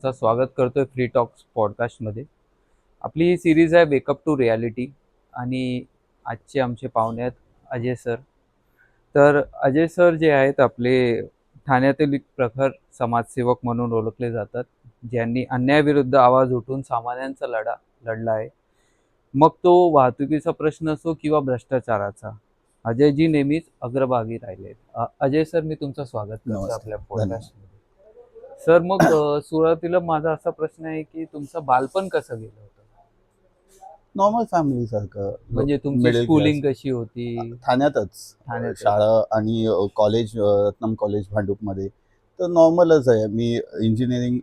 चा स्वागत करतोय फ्री टॉक्स पॉडकास्टमध्ये. आपली ही सिरीज आहे वेकअप टू रियालिटी आणि आजचे आमचे पाहुणे आहेत अजय सर. तर अजय सर जे आहेत आपले ठाण्यातील एक प्रखर समाजसेवक म्हणून ओळखले जातात, ज्यांनी अन्यायाविरुद्ध आवाज उठवून सामान्यांचा लढा लढला आहे. मग तो वाहतुकीचा प्रश्न असो किंवा भ्रष्टाचाराचा. अजयजी नेहमीच अग्रभागी राहिले आहेत. अजय सर, मी तुमचं स्वागत करतो नमस्कार. आपल्या धन्यवाद. पॉडकास्टमध्ये. सर, मग सुरुवातीला माझा असा प्रश्न आहे की तुमचं बालपण कसं गेलं होतं? नॉर्मल फॅमिलीसारखं म्हणजे तुमची मिडल क्लास. स्कूलिंग कशी होती? ठाण्यातच ठाण्यातच. शाळा आणि कॉलेज रत्नम कॉलेज भांडूपमध्ये. तर नॉर्मलच आहे. मी इंजिनिअरिंग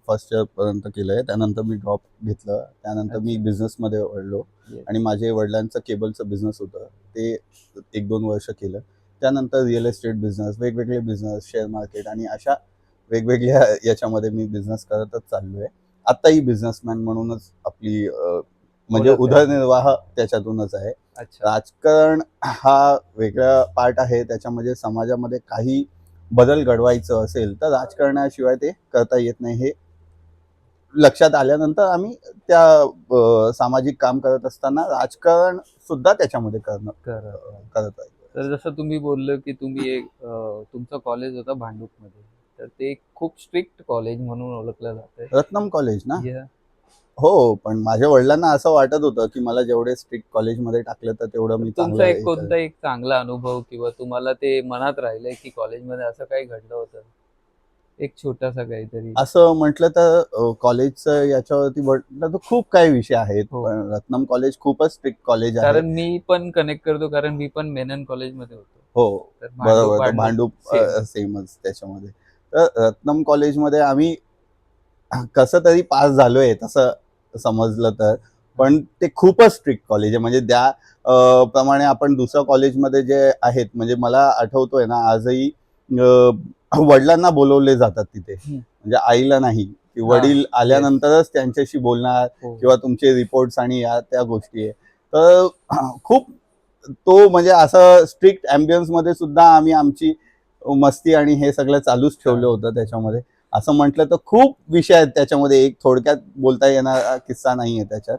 फर्स्ट इयरपर्यंत केलं आहे. त्यानंतर मी ड्रॉप घेतलं. त्यानंतर मी अच्छा. बिझनेसमध्ये वळलो येस. आणि माझे वडिलांचं केबलचं बिझनेस होतं. ते 1-2 वर्ष केलं. त्यानंतर रिअल एस्टेट बिझनेस, वेगवेगळे बिझनेस, शेअर मार्केट आणि अशा वेगवेगळ्या याच्यामध्ये मी बिझनेस करतच चाललो आहे. आत्ताही बिझनेसमॅन म्हणूनच आपली म्हणजे ओळख आहे तुमची. उदरनिर्वाह त्याच्यातूनच आहे. अच्छा. राजकारण हा वेगळा पार्ट आहे. त्याच्यामध्ये समाजामध्ये काही बदल घडवायचं असेल तर राजकारणाशिवाय ते करता येत नाही. हे लक्षात आल्यानंतर आम्ही त्या सामाजिक काम करत असताना राजकारण सुद्धा त्याच्यामध्ये करत आहे. करत आहे. तर जसं तुम्ही बोललं की तुम्ही एक तुमचं कॉलेज होतं भांडूपमध्ये. तर ते एक खूप स्ट्रिक्ट कॉलेज म्हणून ओळखलं जातंय. रत्नम कॉलेज ना? या हो, पण माझ्या वडिलांना असं वाटत होतं, की मला जेवढे स्ट्रिक्ट कॉलेजमध्ये टाकलं तर तेवढं तर मी तुमचा चांगलं एक हे करेन. कोणता एक चांगला अनुभव किंवा तुम्हाला ते मनात राहिलंय की कॉलेजमध्ये असं काही घडलं होतं? एक छोटासा काहीतरी? असं म्हटलं तर कॉलेजचं याच्यावरती म्हटलं तर खूप काही विषय आहेत. हो. पण रत्नम कॉलेज खूपच स्ट्रिक्ट कॉलेज आहे. कारण मी पण कनेक्ट करतो, कारण मी पण मेनन कॉलेजमध्ये होतो. हो, तर बरोबर. तर भांडूप भांडूप सेम. सेमच त्याच्यामध्ये. तर रत्नम कॉलेजमध्ये आम्ही कसं तरी पास झालोय तसं समजलं तर. पण ते खूपच स्ट्रिक्ट कॉलेज आहे. म्हणजे त्या प्रमाणे आपण दुसऱ्या कॉलेजमध्ये जे आहेत, म्हणजे मला आठवतोय ना आजही वडिलांना बोलवले जातात तिथे. म्हणजे आईला नाही, की हां. वडील येस. आल्यानंतरच त्यांच्याशी बोलणार हो. किंवा तुमचे रिपोर्ट्स आणि या त्या गोष्टी आहे. तर खूप तो म्हणजे असं स्ट्रिक्ट ॲम्बियन्समध्ये सुद्धा आम्ही आमची मस्ती आणि हे सगळं चालूच ठेवलं चालेल. होतं त्याच्यामध्ये. असं म्हटलं तर खूप विषय आहेत त्याच्यामध्ये. एक थोडक्यात बोलता येणारा किस्सा नाहीये त्याच्यात.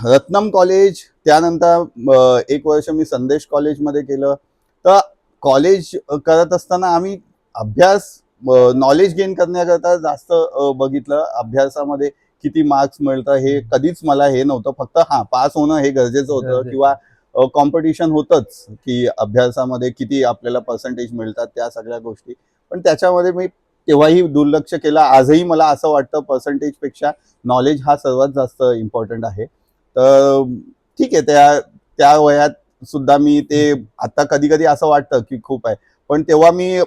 रत्नम कॉलेज, त्यानंतर 1 वर्ष मी संदेश कॉलेजमध्ये केलं. तर कॉलेज करत असताना आम्ही अभ्यास, नॉलेज गेन करण्याकरता जास्त बघितलं. अभ्यासामध्ये किती मार्क्स मिळतं हे कधीच मला हे नव्हतं. फक्त हां, पास होणं हे गरजेचं होतं गरजेचं किंवा आहे. कॉम्पिटिशन होतंच, की अभ्यासामध्ये किती आपल्याला पर्सेंटेज मिळतात त्या सगळ्या गोष्टी. पण त्याच्यामध्ये मी तेव्हाही दुर्लक्ष केलं. आजही मला असं वाटतं पर्सेंटेजपेक्षा नॉलेज हा सर्वात जास्त इम्पॉर्टंट आहे. तर ठीक आहे, त्या त्या वयात सुद्धा मी ते, आता कधी-कधी असं वाटतं, की खूप आहे. पण तेव्हा मी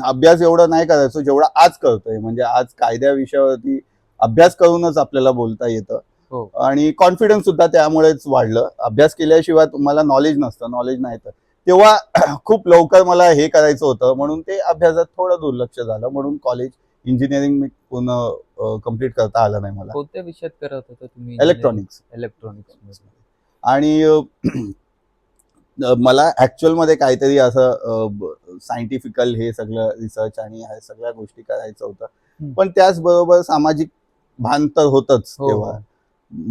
अभ्यास एवढं नाही करायचो जेवढा आज करतोय. म्हणजे आज कायद्या विषयावरती अभ्यास करूनच आपल्याला बोलता येतं हो. आणि कॉन्फिडन्स सुद्धा त्यामुळेच वाढलं. अभ्यास केल्याशिवाय तुम्हाला नॉलेज नसतं, नॉलेज नाही तर. तेव्हा खूप लवकर मला हे करायचं होतं म्हणून ते अभ्यासात थोडं दुर्लक्ष झालं. म्हणून कॉलेज इंजिनिअरिंग मी पूर्ण कंप्लीट करता आलं नाही मला. कोणत्या विषयात करत होता तुम्ही इंजिनिअरिंग? इलेक्ट्रॉनिक्स. इलेक्ट्रॉनिक्समध्ये. आणि मला ॲक्चुअलमध्ये काहीतरी असं सायंटिफिकल हे सगळं रिसर्च आणि ह्या सगळ्या गोष्टी करायचं होतं. हं. पण त्याचबरोबर सामाजिक भान तर होतंच हो, तेव्हा. हो.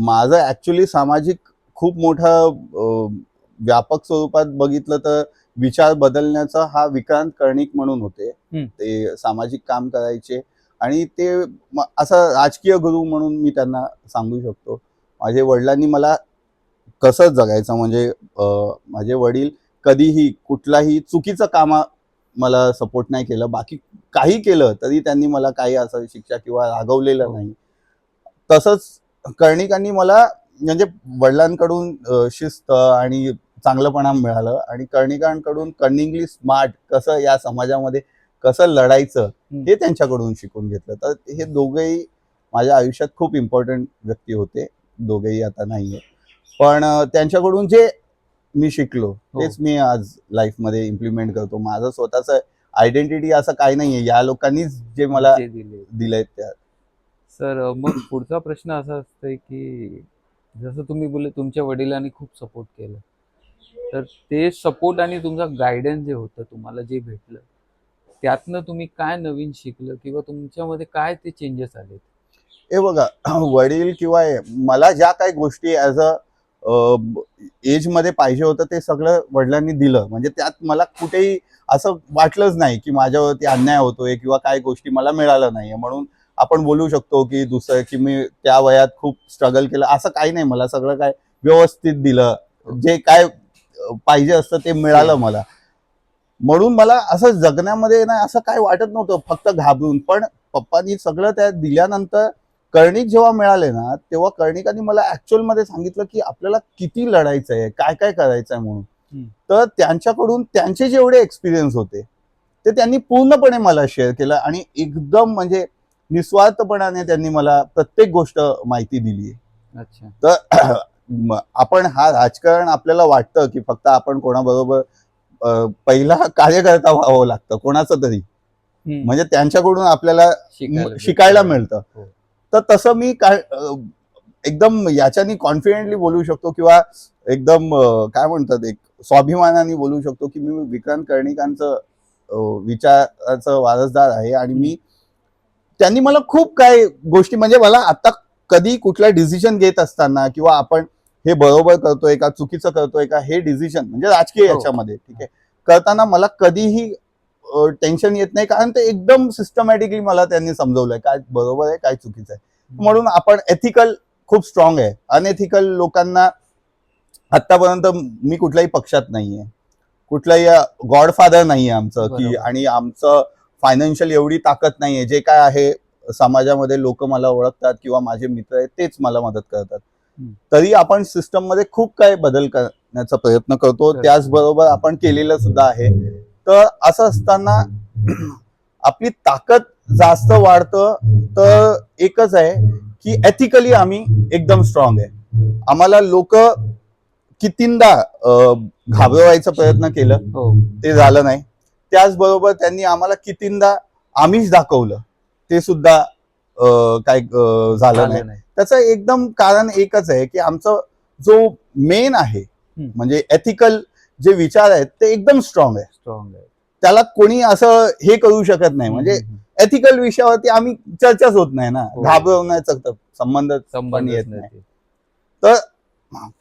माझं ॲक्चुअली सामाजिक खूप मोठा व्यापक स्वरूपात बघितलं तर विचार बदलण्याचा हा विक्रांत कर्णिक म्हणून होते. हं. ते सामाजिक काम करायचे आणि ते असं राजकीय गुरु म्हणून मी त्यांना सांगू शकतो. माझ्या वडिलांनी मला कसं जगायचं म्हणजे माझे वडील कधीही कुठलाही चुकीचं कामा मला सपोर्ट नाही केलं. बाकी काही केलं तरी त्यांनी मला काही असं शिक्षा किंवा रागवलेलं हो. नाही. तसंच कर्णिकांनी मला म्हणजे वडिलांकडून शिस्त आणि चांगलंपणा मिळालं आणि कर्णिकांकडून कनिंगली स्मार्ट कसं या समाजामध्ये कसं लढायचं हं. हे त्यांच्याकडून शिकून घेतलं. तर हे दोघंही माझ्या आयुष्यात खूप इम्पॉर्टंट व्यक्ती होते. दोघेही आता नाहीये. पण त्यांच्याकडून जे मी शिकलो हो. तेच मी आज लाईफमध्ये इम्प्लिमेंट करतो. माझं स्वतःचं आयडेंटिटी असं काही नाहीये. या लोकांनीच जे मला जे दिले. दिलंय त्या. सर, मग पुढचा प्रश्न असा असतोय की जसं तुम्ही बोलले तुमच्या वडिलांनी खूप सपोर्ट केलं. तर ते सपोर्ट आणि तुमचा गाईडन्स जे होतं तुम्हाला जे भेटलं, त्यातनं तुम्ही काय नवीन शिकलं किंवा तुमच्यामध्ये काय ते चेंजेस आले? हे बघा, वडील किंवा मला ज्या काही गोष्टी ऍज अ एज मध्ये पाहिजे होतं ते सगळं वडिलांनी दिलं. म्हणजे त्यात मला कुठेही असं वाटलंच नाही की माझ्यावरती अन्याय होतोय किंवा काय गोष्टी मला मिळालं नाहीये म्हणून आपण बोलू शकतो की दुसरं की मी त्या वयात खूप स्ट्रगल केलं, असं काही नाही. मला सगळं काय व्यवस्थित दिलं, जे काय पाहिजे असतं ते मिळालं मला. म्हणून मला असं जगण्यामध्ये ना असं काय वाटत नव्हतं, फक्त घाबरून. पण पप्पांनी सगळं त्या दिल्यानंतर कर्णिक जेव्हा मिळाले ना, तेव्हा कर्णिकांनी मला ऍक्च्युअल मध्ये सांगितलं की आपल्याला किती लढायचंय, काय काय करायचंय म्हणून. तर त्यांच्याकडून त्यांचे जेवढे एक्सपिरियन्स होते ते त्यांनी पूर्णपणे मला शेअर केलं आणि एकदम म्हणजे निस्वार्थपणाने त्यांनी मला प्रत्येक गोष्ट माहिती दिली. अच्छा. तर आपण हा राजकारण आपल्याला वाटतं की फक्त आपण कोणाबरोबर पहिला कार्यकर्ता व्हावं लागतं कोणाचं तरी, म्हणजे त्यांच्याकडून आपल्याला शिकायला मिळतं. तर तसं मी काय एकदम याच्यानी कॉन्फिडेंटली बोलू शकतो किंवा एकदम काय म्हणतात एक स्वाभिमानाने बोलू शकतो की मी विक्रांत कर्णिकांचं विचाराचं वारसदार आहे. आणि मी त्यांनी मला खूप काय गोष्टी म्हणजे मला आता कधी कुठला डिसिजन घेत असताना किंवा आपण हे बरोबर करतोय का चुकीचं करतोय का हे डिसिजन म्हणजे राजकीय याच्यामध्ये ठीक आहे करताना मला कधीही टेन्शन येत नाही, कारण ते एकदम सिस्टमॅटिकली मला त्यांनी समजवलंय काय बरोबर आहे काय चुकीचं आहे. म्हणून आपण एथिकल खूप स्ट्रॉंग आहे. अनएथिकल लोकांना आतापर्यंत मी कुठल्याही पक्षात नाहीये, कुठलाही गॉडफादर नाहीये आमचं की, आणि आमचं फायनान्शियल एवढी ताकद नाहीये. जे काय आहे समाजामध्ये लोक मला ओळखतात किंवा माझे मित्र आहेत तेच मला मदत करतात. तरी आपण सिस्टम मध्ये खूप काही बदल करण्याचा प्रयत्न करतो, त्याचबरोबर आपण केलेलं सुद्धा आहे. तर असं असताना आपली ताकद जास्त वाढतं. तर एकच आहे की एथिकली आम्ही एकदम स्ट्रॉंग आहे. आम्हाला लोक कितींदा घाबरवायचा प्रयत्न केलं, ते झालं नाही. त्याचबरोबर त्यांनी आम्हाला कितींदा आमिष दाखवलं, ते सुद्धा काय झालं नाही. त्याचं एकदम कारण एकच आहे की आमचं जो मेन आहे म्हणजे एथिकल जे विचार आहेत ते एकदम स्ट्रॉंग आहे. त्याला कोणी असं हे करू शकत नाही. म्हणजे एथिकल विषयावरती आम्ही चर्चाच होत नाही ना, घाबरवण्याचा संबंध पण येत नाही. तर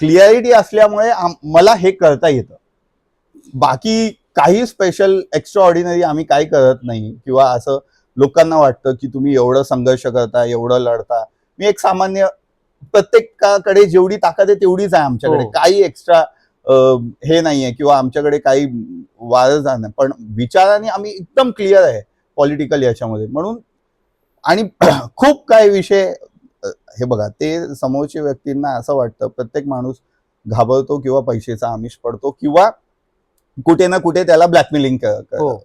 क्लिअरिटी असल्यामुळे मला हे करता येतं. बाकी काही स्पेशल एक्स्ट्रा ऑर्डिनरी आम्ही काही करत नाही किंवा असं लोकांना वाटतं की तुम्ही एवढं संघर्ष करता एवढं लढता. मी एक सामान्य, प्रत्येकाकडे जेवढी ताकद आहे तेवढीच आहे आमच्याकडे, काही एक्स्ट्रा हे नाहीये किंवा आमच्याकडे काही वारसदार नाही. पण विचाराने आम्ही एकदम क्लिअर आहे पॉलिटिकल याच्यामध्ये. म्हणून आणि खूप काही विषय हे बघा, ते समोरच्या व्यक्तींना असं वाटतं प्रत्येक माणूस घाबरतो किंवा पैशाचा आमिष पडतो किंवा कुठे ना कुठे त्याला ब्लॅकमेलिंग करतो.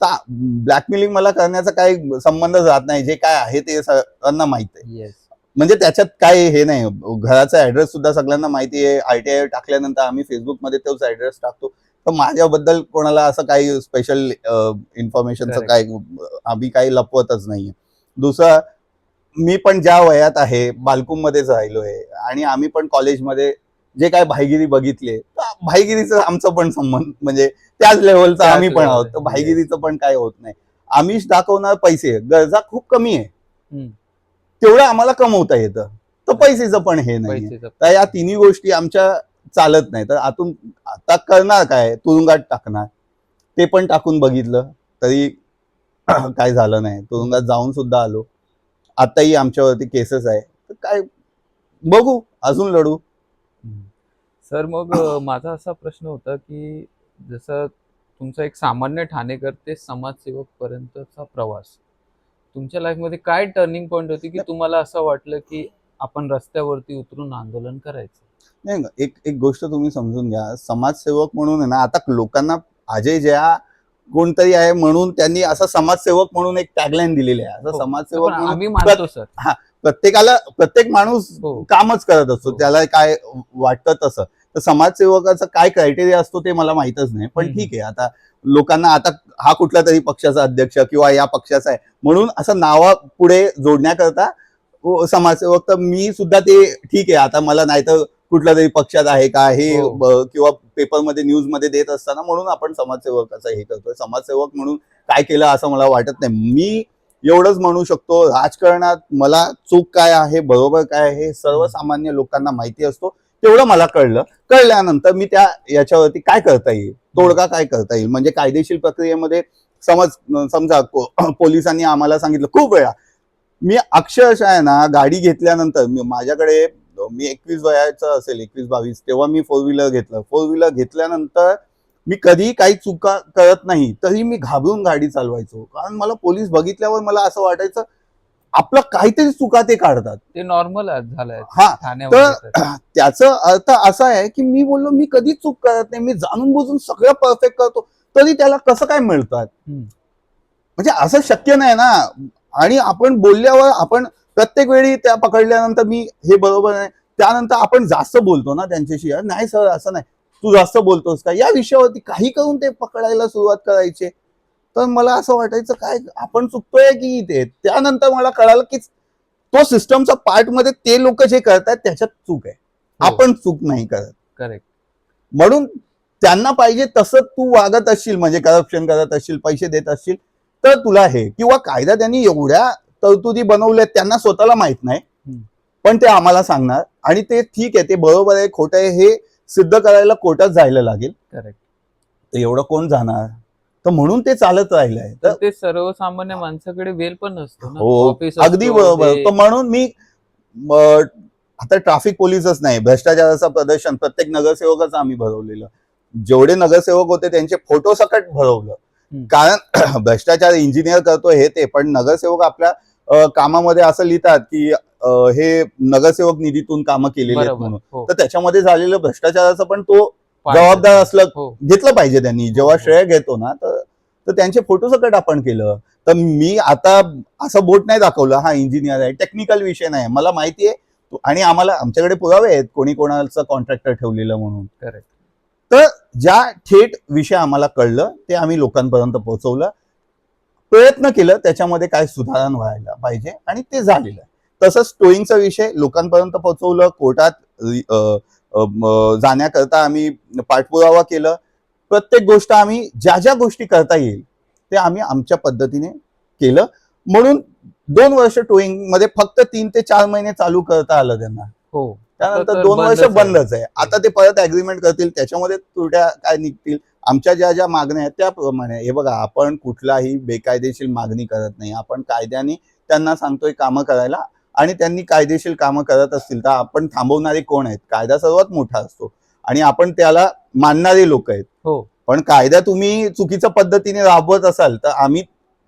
ब्लॅकमेलिंग मला करण्याचा काही संबंधच राहत नाही. जे काय आहे ते सगळ्यांना माहित आहे. म्हणजे त्याच्यात काय हे नाही. घराचा ऍड्रेस सुद्धा सगळ्यांना माहिती आहे. आरटीआय टाकल्यानंतर आम्ही फेसबुकमध्ये तोच ऍड्रेस टाकतो. तर माझ्याबद्दल कोणाला असं काही स्पेशल इन्फॉर्मेशनचं काही आम्ही काही लपवतच नाहीये. दुसरं, मी पण ज्या वयात आहे बालकुममध्येच राहिलोय आणि आम्ही पण कॉलेजमध्ये जे काय भाईगिरी बघितले, भाईगिरीचं आमचं पण संबंध म्हणजे त्याच लेवलचा आम्ही पण आहोत. तर भाईगिरीचं पण काय होत नाही. आमिष दाखवणार पैसे, गरजा खूप कमी आहे, तेवढं आम्हाला कमवता येतं. तर पैसेचं पण हे नाही. तर या तिन्ही गोष्टी आमच्या चालत नाही. तर आतून आता करणार काय, तुरुंगात टाकणार, ते पण टाकून बघितलं तरी काय झालं नाही. तुरुंगात जाऊन सुद्धा आलो. आताही आमच्यावरती केसेस आहे. तर काय बघू, अजून लढू. सर मग माझा असा प्रश्न होता की जसं तुमचा एक सामान्य ठाणेकर ते समाजसेवक पर्यंतचा प्रवास, तुमच्या लाईफमध्ये काय टर्निंग पॉइंट होती की तुम्हाला असं वाटलं की आपण रस्त्यावरती उतरून आंदोलन करायचं? नाही, एक गोष्ट तुम्ही समजून घ्या. समाजसेवक म्हणून आहे ना, आता लोकांना अजय जया कोणतरी आहे म्हणून त्यांनी असं समाजसेवक म्हणून एक टॅगलाईन दिलेली आहे. असं समाजसेवक म्हणून प्रत्येकाला, प्रत्येक माणूस कामच करत असतो, त्याला काय वाटतं तसं. तर समाजसेवकाचा काय क्रायटेरिया असतो ते मला माहितच नाही. पण ठीक आहे, आता लोकांना आता हा कुठला तरी पक्षाचा अध्यक्ष किंवा या पक्षाचा आहे म्हणून असं नावा पुढे जोडण्याकरता समाजसेवक. तर मी सुद्धा ते ठीक आहे, आता मला नाही तर कुठल्या तरी पक्षात आहे का हे हो. किंवा पेपरमध्ये न्यूजमध्ये देत असताना म्हणून आपण समाजसेवक असं हे करतोय. समाजसेवक म्हणून काय केलं असं मला वाटत नाही. मी एवढंच म्हणू शकतो, राजकारणात मला चूक काय आहे बरोबर काय आहे हे सर्वसामान्य लोकांना माहिती असतो. तेवढं मला कळल्यानंतर मी त्या याच्यावरती काय करता येईल, तोडगा काय करता येईल, म्हणजे कायदेशीर प्रक्रियेमध्ये समजा पोलिसांनी आम्हाला सांगितलं खूप वेळा, मी अक्षरशः आहे ना गाडी घेतल्यानंतर माझ्याकडे मी 21 वयाचा असेल, 21-22, तेव्हा मी 4 व्हीलर घेतलं. 4 व्हीलर घेतल्यानंतर मी कधी काही चुका करत नाही तरी मी घाबरून गाडी चालवायचो. कारण मला पोलीस बघितल्यावर मला असं वाटायचं आपलं काहीतरी चुका ते काढतात. ते नॉर्मल झालंय हा, ठाण्यामध्ये तर. त्याचा अर्थ असा आहे की मी बोललो मी कधीच चूक करत नाही, मी जाणून बुजून सगळं परफेक्ट करतो, तरी त्याला कसं काय मिळतात? म्हणजे असं शक्य नाही ना. आणि आपण बोलल्यावर आपण प्रत्येक वेळी त्या पकडल्यानंतर मी हे बरोबर नाही, त्यानंतर आपण जास्त बोलतो ना त्यांच्याशी, नाही सर असं नाही, तू जास्त बोलतोस का, या विषयावरती काही करून ते पकडायला सुरुवात करायचे. तर मला असं वाटायचं काय आपण चुकतोय की ते. त्यानंतर मला कळालं की तो सिस्टमचा पार्ट मध्ये ते लोक जे करतात त्याच्यात चूक आहे, आपण चूक नाही करत. करेक्ट. म्हणून त्यांना पाहिजे तसं तू वागत असशील, म्हणजे करप्शन करत असशील, पैसे देत असशील, तर तुला हे किंवा कायदा त्यांनी एवढ्या तरतुदी बनवल्यात त्यांना स्वतःला माहित नाही, पण ते आम्हाला सांगणार. आणि ते ठीक आहे, ते बरोबर आहे खोटं आहे हे सिद्ध करायला कोर्टात जायला लागेल. करेक्ट. तर एवढं कोण जाणार? तर म्हणून ते चालत राहिलंय. तर ते सर्वसामान्य माणसाकडे वेळ पण नसतो ना. हो, अगदी बरोबर. तर म्हणून मी आता ट्रॅफिक पोलीसच नाही, भ्रष्टाचाराचं प्रदर्शन प्रत्येक नगरसेवकच आम्ही भरवलेलं. जेवढे नगरसेवक होते त्यांचे फोटो सकट भरवलं. कारण भ्रष्टाचार इंजिनियर करतो हे ते, पण नगरसेवक आपल्या कामामध्ये असं लिहितात की हे नगरसेवक निधीतून कामं केलेली आहेत म्हणून. तर त्याच्यामध्ये झालेलं भ्रष्टाचाराचं पण तो जबाबदार असलं घेतलं पाहिजे त्यांनी. जेव्हा श्रेय घेतो ना तर त्यांचे फोटो सकट आपण केलं. तर मी आता असं बोट नाही दाखवलं हा इंजिनियर आहे, टेक्निकल विषय नाही, मला माहिती आहे. आणि आमच्याकडे पुरावे आहेत कोणी कोणाचं कॉन्ट्रॅक्टर ठेवलेलं म्हणून. करेक्ट. तर ज्या थेट विषय आम्हाला कळलं ते आम्ही लोकांपर्यंत पोहोचवलं, प्रयत्न केलं त्याच्यामध्ये काय सुधारणा व्हायला पाहिजे आणि ते झालेलं आहे. तसंच टोईंगचा विषय लोकांपर्यंत पोहोचवलं, कोर्टात जाण्याकरता आम्ही पाठपुरावा केलं. प्रत्येक गोष्ट आम्ही ज्या गोष्टी करता येईल ते आम्ही आमच्या पद्धतीने केलं. म्हणून 2 वर्ष टोईंग मध्ये फक्त 3 ते 4 महिने चालू करता आलं त्यांना. हो, त्यानंतर 2 वर्ष बंदच आहे. आता ते परत अग्रीमेंट करतील, त्याच्यामध्ये त्रुट्या काय निघतील, आमच्या ज्या मागण्या आहेत त्याप्रमाणे. हे बघा, आपण कुठलाही बेकायदेशीर मागणी करत नाही, आपण कायद्याने त्यांना सांगतोय कामं करायला, आणि त्यांनी कायदेशीर कामं करत असतील तर आपण थांबवणारे कोण आहेत? कायदा सर्वात मोठा असतो आणि आपण त्याला मानणारे लोक आहेत. हो, पण कायदा तुम्ही चुकीच्या पद्धतीने राबवत असाल तर आम्ही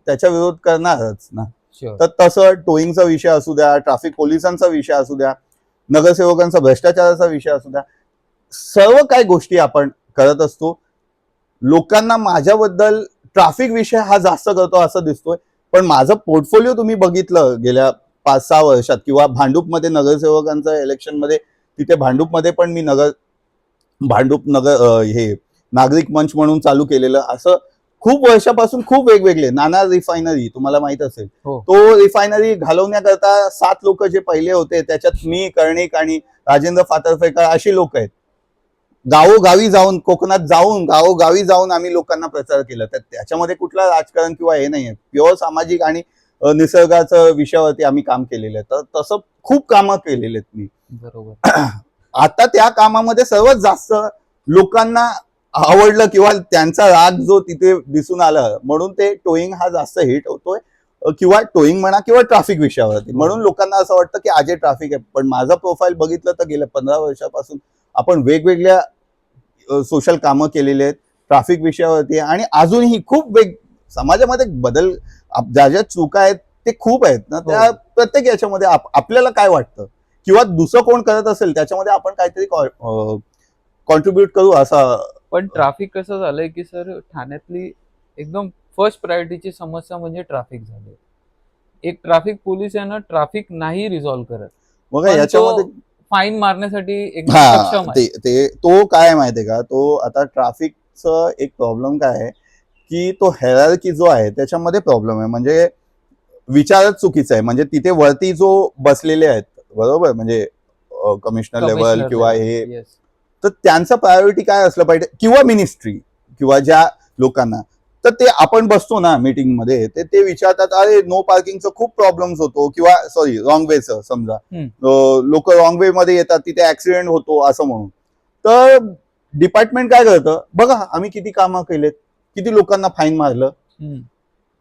त्याचा विरोध करणारच ना. तर तसं टोईंगचा विषय असू द्या, ट्रॅफिक पोलिसांचा विषय असू द्या, नगरसेवकांचा भ्रष्टाचाराचा विषय असू द्या, सर्व काही गोष्टी आपण करत असतो. लोकांना माझ्याबद्दल ट्रॅफिक विषय हा जास्त करतो असं दिसतोय, पण माझं पोर्टफोलिओ तुम्ही बघितलं गेल्या 5-6 वर्षात, किंवा भांडूपमध्ये नगरसेवकांचं इलेक्शन मध्ये, तिथे भांडूपमध्ये पण मी हे नागरिक मंच म्हणून चालू केलेलं. असं खूप वर्षापासून खूप वेगवेगळे, नाना रिफायनरी तुम्हाला माहित असेल, तो रिफायनरी घालवण्याकरता 7 लोक जे पहिले होते त्याच्यात मी, कर्णिक आणि राजेंद्र फातर्फेकर अशी लोक आहेत. गावोगावी जाऊन, कोकणात जाऊन, गावोगावी जाऊन आम्ही लोकांना प्रचार केला. तर त्याच्यामध्ये कुठला राजकारण किंवा हे नाहीये, प्युअर सामाजिक आणि निसर्गाच्या विषयावरती आम्ही काम केलेलं आहे. तर तसं खूप कामं केलेले आहेत मी. बरोबर. आता त्या कामामध्ये सर्वात जास्त लोकांना आवडलं किंवा त्यांचा राग जो तिथे दिसून आला, म्हणून ते टोईंग हा जास्त हिट होतोय, किंवा टोईंग म्हणा किंवा ट्रॅफिक विषयावरती. म्हणून लोकांना असं वाटतं की आजही ट्रॅफिक आहे, पण माझं प्रोफाईल बघितलं तर गेल्या 15 वर्षापासून आपण वेगवेगळ्या सोशल कामं केलेले आहेत ट्रॅफिक विषयावरती. आणि अजूनही खूप समाजामध्ये बदल, ज्या चुका आहेत ते खूप आहेत ना, त्या प्रत्येक याच्यामध्ये आपल्याला काय वाटतं किंवा दुसरं कोण करत असेल त्याच्यामध्ये आपण काहीतरी कॉन्ट्रीब्युट करू असं. पण ट्रॅफिक कसं झालंय की सर, ठाण्यातली एकदम फर्स्ट प्रायोरिटीची समस्या म्हणजे ट्रॅफिक झाली. एक ट्रॅफिक पोलीस आहे ना, ट्रॅफिक नाही रिझॉल्व्ह करत, मग याच्यामध्ये फाईन मारण्यासाठी एकदम सक्षम आहे. तो काय माहितीये का, तो आता ट्रॅफिकचं एक प्रॉब्लेम काय आहे की तो हायरार्की जो आहे त्याच्यामध्ये प्रॉब्लेम आहे. म्हणजे विचारच चुकीचा आहे. म्हणजे तिथे वरती जो बसलेले आहेत, बरोबर, म्हणजे कमिशनर लेवल किंवा हे, Yes. तर त्यांचं प्रायोरिटी काय असलं पाहिजे, किंवा मिनिस्ट्री किंवा ज्या लोकांना, तर ते आपण बसतो ना मीटिंग मध्ये, ते विचारतात अरे नो पार्किंगचं खूप प्रॉब्लेम्स होतो, किंवा सॉरी रॉंग वेचं समजा लोक रॉंग वे मध्ये येतात तिथे ऍक्सिडेंट होतो असं म्हणून, तर डिपार्टमेंट काय करतं, बघा आम्ही किती कामं केलेत, किती लोकांना फाईन मारलं.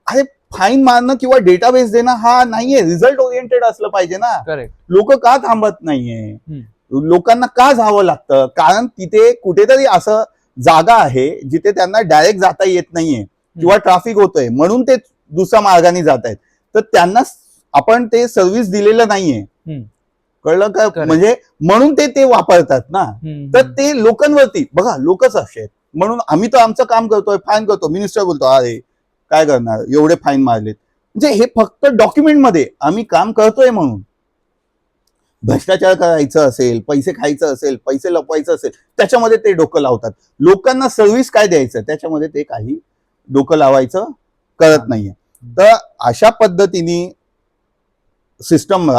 अरे फाईन मारणं किंवा डेटाबेस देणं हा नाहीये, रिझल्ट ओरिएंटेड असलं पाहिजे ना. करेक्ट. लोक का थांबत नाहीये, लोकांना का जावं लागतं, कारण तिथे कुठेतरी असं जागा आहे जिथे त्यांना डायरेक्ट जाता येत नाहीये किंवा ट्रॅफिक होतोय म्हणून ते दुसऱ्या मार्गाने जात आहेत, तर त्यांना आपण ते सर्व्हिस दिलेलं नाहीये, कळलं का, म्हणजे म्हणून ते वापरतात ना. तर ते लोकांवरती बघा, लोकच असे आहेत, म्हणून आम्ही तर आमचं काम करतोय, फाईन करतो, मिनिस्टर बोलतो अरे काय करणार एवढे फाईन मारलेत, म्हणजे हे फक्त डॉक्युमेंट मध्ये आम्ही काम करतोय म्हणून. भ्रष्टाचार करायचं असेल, पैसे खायचं असेल, पैसे लपवायचं असेल, त्याच्यामध्ये ते डोकं लावतात. लोकांना सर्व्हिस काय द्यायचं त्याच्यामध्ये ते काही डोकं लावायचं करत नाहीये. तर अशा पद्धतीने सिस्टम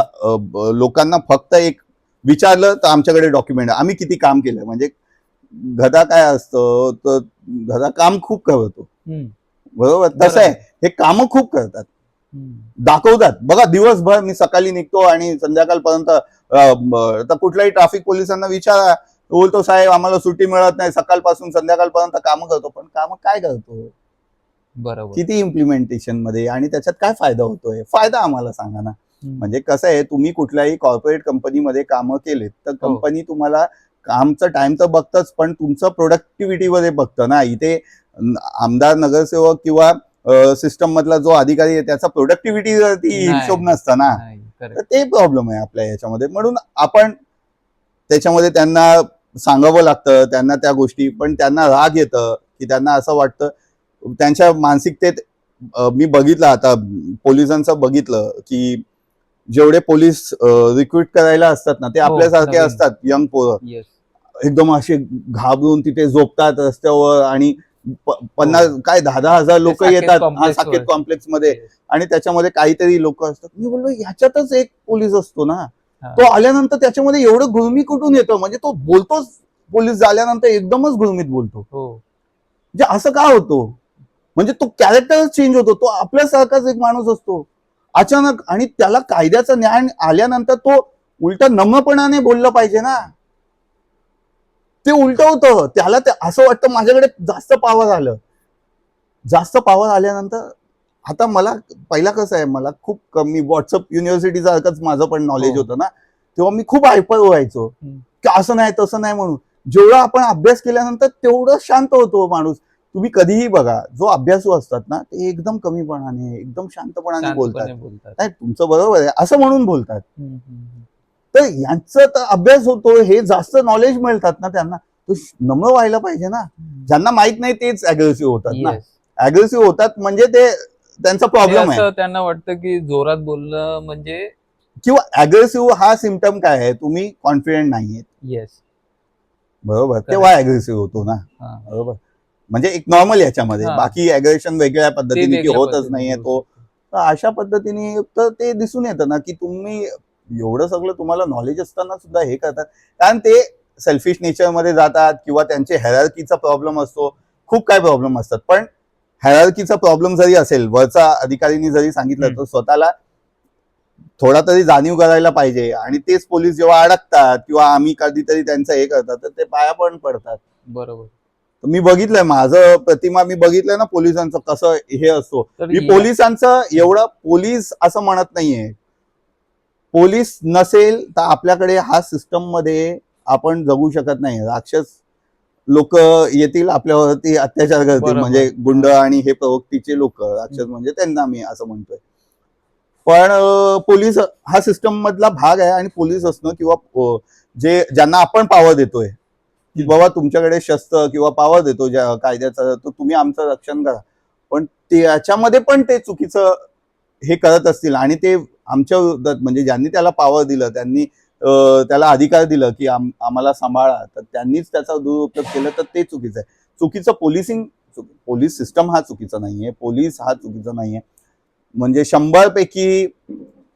लोकांना फक्त एक विचारलं तर आमच्याकडे डॉक्युमेंट, आम्ही किती काम केलं, म्हणजे गधा काय असतं, तर गधा काम खूप करतो, बरोबर, तसं आहे, हे काम खूप करतात, दाखवतात. बघा दिवसभर मी सकाळी निघतो आणि संध्याकाळपर्यंत, तर कुठल्याही ट्रॅफिक पोलिसांना विचारा, बोलतो साहेब आम्हाला सुट्टी मिळत नाही, सकाळपासून संध्याकाळपर्यंत काम करतो, पण काम काय करतो, बरोबर, किती इम्प्लिमेंटेशन मध्ये, आणि त्याच्यात काय फायदा होतोय, फायदा आम्हाला सांगा ना. म्हणजे कसं आहे, तुम्ही कुठल्याही कॉर्पोरेट कंपनीमध्ये कामं केलेत तर कंपनी तुम्हाला कामचं टाइम तर बघतच, पण तुमचं प्रोडक्टिव्हिटीमध्ये बघतं ना. इथे आमदार, नगरसेवक किंवा सिस्टम मधला जो अधिकारी आहे त्याचा प्रोडक्टिव्हिटीवरती हिशोब नसतं ना. तर ते प्रॉब्लेम आहे आपल्या याच्यामध्ये, म्हणून आपण त्याच्यामध्ये त्यांना सांगावं लागतं, त्यांना त्या गोष्टी, पण त्यांना राग येतं की त्यांना असं वाटतं, त्यांच्या मानसिकतेत मी बघितलं, आता पोलिसांचं बघितलं की जेवढे पोलीस रिक्रूट करायला असतात ना, ते आपल्यासारखे असतात, यंग पोरं, एकदम असे घाबरून तिथे झोपतात रस्त्यावर, आणि 50 काय 10,000 लोक येतात साकेत कॉम्प्लेक्स मध्ये, आणि त्याच्यामध्ये काहीतरी लोक असतात. मी बोललो ह्याच्यातच एक पोलीस असतो ना, तो आल्यानंतर त्याच्यामध्ये एवढं गुळमी कुठून येतं, म्हणजे तो बोलतोच, पोलीस झाल्यानंतर एकदमच गुळमीत बोलतो, म्हणजे असं का होतो, म्हणजे तो कॅरेक्टर चेंज होतो, तो आपल्यासारखाच एक माणूस असतो अचानक, आणि त्याला कायद्याचं ज्ञान आल्यानंतर तो उलट नम्रपणाने बोललं पाहिजे ना, ते उलट होतं, त्याला ते असं वाटतं माझ्याकडे जास्त पॉवर आलं, जास्त पॉवर आल्यानंतर. आता मला पहिला कसं आहे, मला खूप कमी व्हॉट्सअप युनिव्हर्सिटी सारखंच माझं पण नॉलेज होतं ना, तेव्हा मी खूप हायपर व्हायचो की असं नाही तसं नाही म्हणून. जेवढा आपण अभ्यास केल्यानंतर तेवढं शांत होतो माणूस. तुम्ही कधीही बघा, जो अभ्यासू असतात ना ते एकदम कमीपणाने, एकदम शांतपणाने बोलतात, नाही तुमचं बरोबर आहे असं म्हणून बोलतात. तर यांचं तर अभ्यास होतो, हे जास्त नॉलेज मिळतात ना त्यांना, तो नम्र व्हायला पाहिजे ना. ज्यांना माहित नाही तेच अग्रेसिव्ह होतात ना, अग्रेसिव्ह होतात म्हणजे ते त्यांचा प्रॉब्लेम आहे. त्यांना वाटतं की जोरात बोलणं म्हणजे, किंवा अग्रेसिव्ह हा सिम्पटम काय आहे, तुम्ही कॉन्फिडेंट नाहीये, येस बरोबर, तेव्हा अग्रेसिव्ह होतो ना, बरोबर, म्हणजे एक नॉर्मल याच्यामध्ये, बाकी अग्रेशन वेगळ्या पद्धतीने की होतच नाहीये तो. तर अशा पद्धतीने तर ते दिसून येतं ना की तुम्ही एवढं सगळं तुम्हाला नॉलेज असताना सुद्धा हे करतात, कारण ते सेल्फिश नेचरमध्ये जातात, किंवा त्यांचे हायरार्कीचा प्रॉब्लेम असतो, खूप काय प्रॉब्लेम असतात. पण हायरार्कीचा प्रॉब्लेम जरी असेल, वरचा अधिकारीने जरी सांगितलं, तर स्वतःला थोडा तरी जाणीव करायला पाहिजे. आणि तेच पोलीस जेव्हा अडकतात किंवा आम्ही कधीतरी त्यांचं हे करतात, तर ते पाया पण पडतात. बरोबर, मी बघितलंय, माझं प्रतिमा मी बघितलंय ना पोलिसांचं कसं हे असतो. मी पोलिसांचं एवढं पोलीस असं म्हणत नाहीये, पोलीस नसेल तर आपल्याकडे हा सिस्टम मध्ये आपण जगू शकत नाही. राक्षस लोक येतील आपल्यावरती अत्याचार करतील, म्हणजे गुंड आणि हे प्रवृत्तीचे लोक, राक्षस म्हणजे त्यांना मी असं म्हणतोय. पण पोलीस हा सिस्टम मधला भाग आहे, आणि पोलीस असणं किंवा ज्यांना आपण पॉवर देतोय की बाबा तुमच्याकडे शस्त्र किंवा पॉवर देतो ज्या कायद्याचा, तर तुम्ही आमचं रक्षण करा, पण त्याच्यामध्ये पण ते चुकीचं हे करत असतील, आणि ते आमच्या विरोधात, म्हणजे ज्यांनी त्याला पॉवर दिलं, त्यांनी त्याला अधिकार दिलं की आम्हाला सांभाळा, तर त्यांनीच त्याचा दुरुपयोग केला, तर ते चुकीचं आहे. चुकीचं पोलिसिंग, पोलीस सिस्टम हा चुकीचा नाहीये, पोलीस हा चुकीचा नाहीये. म्हणजे 100 पैकी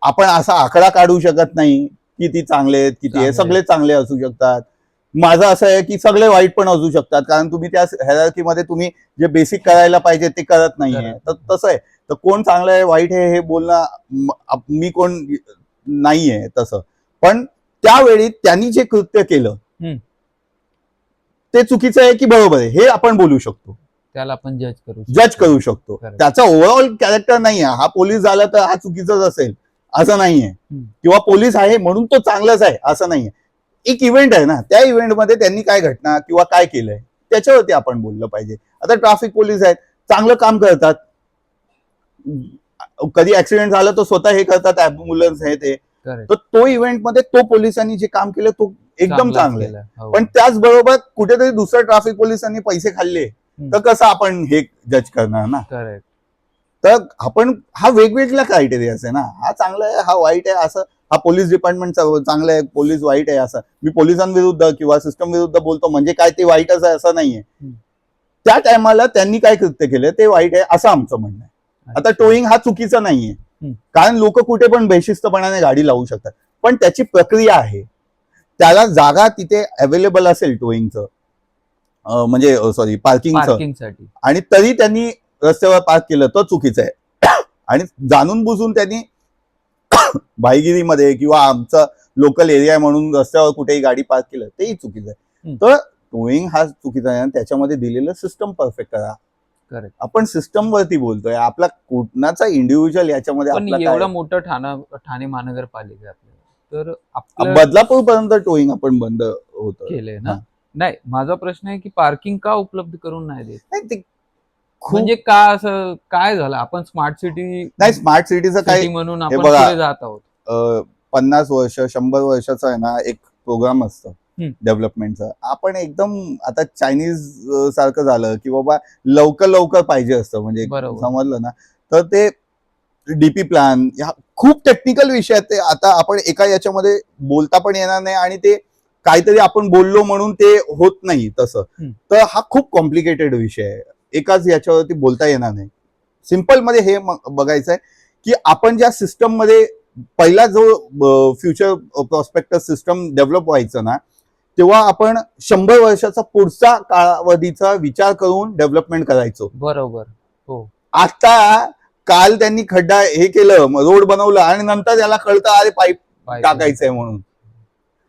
आपण असा आकडा काढू शकत नाही किती चांगले आहेत किती आहे, चांगले सगळे चांगले असू शकतात. माझं असं आहे की सगळे वाईट पण असू शकतात, कारण तुम्ही त्या हायरार्कीमध्ये तुम्ही जे बेसिक करायला पाहिजे ते करत नाहीये. तर तसं आहे. तर कोण चांगलं आहे वाईट आहे हे बोलणं मी कोण नाहीये तसं. पण त्यावेळी त्यांनी जे कृत्य केलं ते चुकीचं आहे की बरोबर आहे हे आपण बोलू शकतो, त्याला आपण जज करू शकतो. Correct. त्याचा ओव्हरऑल कॅरेक्टर नाही आहे, हा पोलीस झाला तर हा चुकीचाच असेल असं नाहीये, किंवा पोलीस आहे म्हणून तो चांगलाच आहे असं नाहीये. एक इव्हेंट आहे ना, त्या इव्हेंटमध्ये त्यांनी काय घटना किंवा काय केलंय त्याच्यावरती आपण बोललं पाहिजे. आता ट्रॅफिक पोलीस आहेत, चांगलं काम करतात, कधी ऍक्सिडेंट झालं तर स्वतः हे करतात, ऍम्ब्युलन्स हे ते. तर तो इव्हेंट मध्ये तो पोलिसांनी जे काम केलं तो एकदम चांगलं आहे. पण त्याचबरोबर कुठेतरी दुसऱ्या ट्रॅफिक पोलिसांनी पैसे खाल्ले तर कसं आपण हे जज करणार ना. तर आपण हा वेगवेगळा क्रायटेरिया आहे ना, हा चांगला आहे हा वाईट आहे असं, हा पोलीस डिपार्टमेंट चांगलं आहे पोलीस वाईट आहे असं, मी पोलिसांविरुद्ध किंवा सिस्टम विरुद्ध बोलतो म्हणजे काय ते वाईटच आहे असं नाहीये. त्या टायमाला त्यांनी काय कृत्य केलं ते वाईट आहे असं आमचं म्हणणं आहे. आता टोईंग हा चुकीचा नाहीये, कारण लोक कुठे पण बेशिस्तपणाने गाडी लावू शकतात, पण त्याची प्रक्रिया आहे, त्याला जागा तिथे अवेलेबल असेल टोईंगचं म्हणजे सॉरी पार्किंगचं, आणि तरी त्यांनी रस्त्यावर पार्क केलं तर चुकीचं आहे. आणि जाणून बुजून त्यांनी भाईगिरीमध्ये किंवा आमचं लोकल एरिया म्हणून रस्त्यावर कुठेही गाडी पार्क केलं तेही चुकीचं आहे. तर टोईंग हा चुकीचा आहे, त्याच्यामध्ये दिलेलं सिस्टम परफेक्ट करा. आपण सिस्टम वरती बोलतोय, आपला कुठनाचा इंडिव्हिज्युअल याच्यामध्ये एवढं मोठं ठाणे महानगरपालिका तर बदलापूर पर्यंत टोईंग आपण बंद होत केलंय ना. नाही, माझा प्रश्न आहे की पार्किंग का उपलब्ध करून नाही देत, ते म्हणजे का असं काय झालं? आपण स्मार्ट सिटी नाही, स्मार्ट सिटीचं काय म्हणून आपण पुढे जात आहोत. 50 वर्ष 100 वर्षाचा आहे ना एक प्रोग्राम असतं डेव्हलपमेंटचं. आपण एकदम आता चायनीज सारखं झालं की बाबा लवकर लवकर पाहिजे असतं, म्हणजे समजलं ना. तर ते डीपी प्लॅन खूप टेक्निकल विषय आहेत ते, आता आपण एका याच्यामध्ये बोलता पण येणार नाही, आणि ते काहीतरी आपण बोललो म्हणून ते होत नाही तसं. तर हा खूप कॉम्प्लिकेटेड विषय आहे, एकाच याच्यावरती बोलता येणार नाही. सिम्पल मध्ये हे बघायचं आहे की आपण ज्या सिस्टम मध्ये पहिला जो फ्युचर प्रॉस्पेक्टस सिस्टम डेव्हलप व्हायचं ना, तेव्हा आपण 100 वर्षाचा पुढचा कालावधीचा विचार करून डेव्हलपमेंट करायचो. बरोबर. हो. आता काल त्यांनी खड्डा हे केलं, रोड बनवलं, आणि नंतर त्याला कळतं अरे पाईप टाकायचंय म्हणून.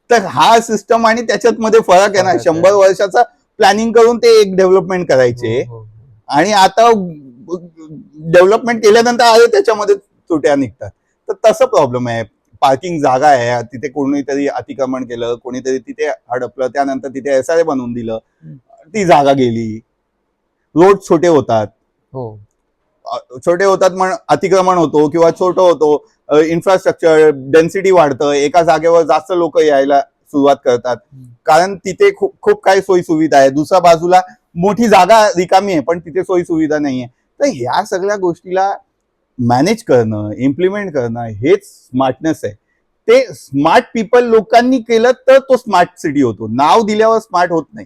तर हा सिस्टम आणि त्याच्यात मध्ये फरक आहे ना. 100 वर्षाचा प्लॅनिंग करून ते एक डेव्हलपमेंट करायचे, आणि आता डेव्हलपमेंट केल्यानंतर अरे त्याच्यामध्ये त्रुट्या निघतात. तर तसं प्रॉब्लेम आहे. पार्किंग जागा आहे, तिथे कोणीतरी अतिक्रमण केलं, कोणीतरी तिथे हडपलं, त्यानंतर तिथे SRA बनवून दिलं, ती जागा गेली. रोड छोटे होतात, छोटे होतात मग अतिक्रमण होतो किंवा छोटं होतो, इन्फ्रास्ट्रक्चर डेन्सिटी वाढतं, एका जागेवर जास्त लोक यायला सुरुवात करतात, कारण तिथे खूप काही सोयी सुविधा आहे. दुसऱ्या बाजूला मोठी जागा रिकामी आहे पण तिथे सोयी सुविधा नाहीये. तर ह्या सगळ्या गोष्टीला मॅनेज करणं, इम्प्लिमेंट करणं हेच स्मार्टनेस आहे. ते स्मार्ट पीपल लोकांनी केलं तर तो स्मार्ट सिटी होतो. नाव दिल्यावर स्मार्ट होत नाही.